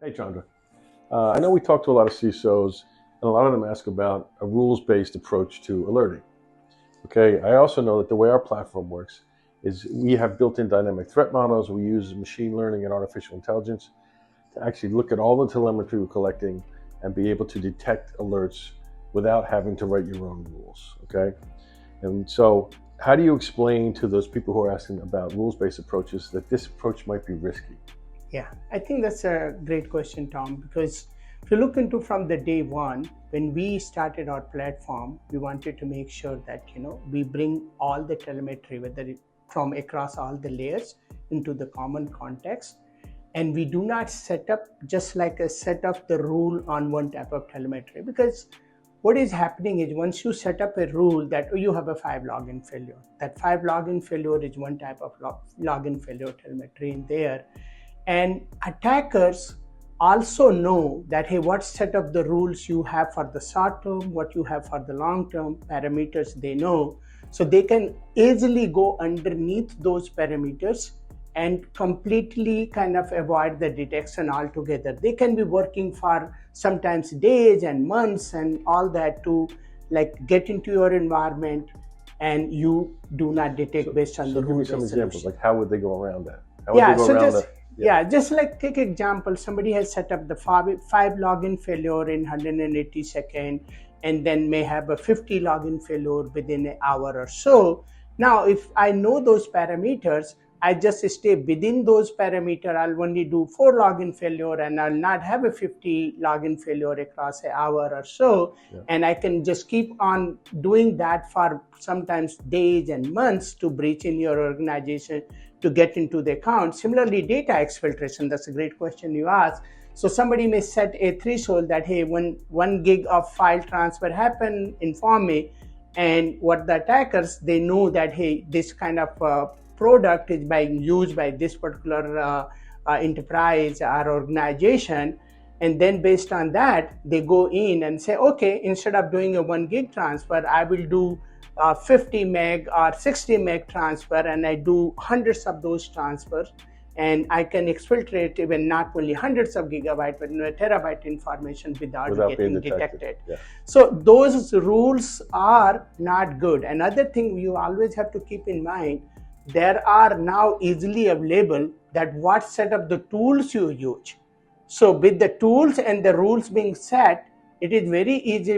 Hey, Chandra. I know we talk to a lot of CISOs, and a lot of them ask about a rules-based approach to alerting. Okay, I also know that the way our platform works is we have built-in dynamic threat models. We use machine learning and artificial intelligence to actually look at all the telemetry we're collecting and be able to detect alerts without having to write your own rules. Okay, and so how do you explain to those people who are asking about rules-based approaches that this approach might be risky? Yeah, I think that's a great question, Tom, because if you look into from the day one, when we started our platform, we wanted to make sure that, we bring all the telemetry, from across all the layers into the common context. And we do not set up just like a set of the rule on one type of telemetry, because what is happening is once you set up a rule that you have a 5 login failure, that 5 login failure is one type of login failure telemetry in there. And attackers also know that, hey, what set of the rules you have for the short term, what you have for the long term parameters, they know. So they can easily go underneath those parameters and completely kind of avoid the detection altogether. They can be working for sometimes days and months and all that to get into your environment, and you do not detect based on the Give me rules. some examples, like how would they go around that? Just like take example, somebody has set up the five login failure in 180 seconds and then may have a 50 login failure within an hour or so. Now, if I know those parameters, I just stay within those parameters. I'll only do 4 login failure and I'll not have a 50 login failure across an hour or so. Yeah. And I can just keep on doing that for sometimes days and months to breach in your organization to get into the account. Similarly, data exfiltration, that's a great question you asked. So somebody may set a threshold that, hey, when 1 gig of file transfer happen, inform me. And what the attackers, they know that, hey, this kind of product is being used by this particular enterprise or organization. And then based on that, they go in and say, okay, instead of doing a 1 gig transfer, I will do 50 meg or 60 meg transfer, and I do hundreds of those transfers, and I can exfiltrate even not only hundreds of gigabyte but a terabyte information without getting detected. Yeah. So those rules are not good. Another thing you always have to keep in mind, there are now easily available that what set of the tools you use. So with the tools and the rules being set, it is very easily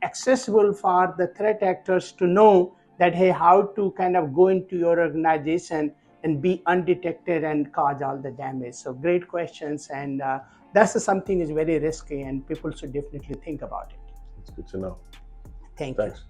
accessible for the threat actors to know that, hey, how to kind of go into your organization and be undetected and cause all the damage. So great questions, and that's something is very risky, and people should definitely think about it. That's good to know. Thanks.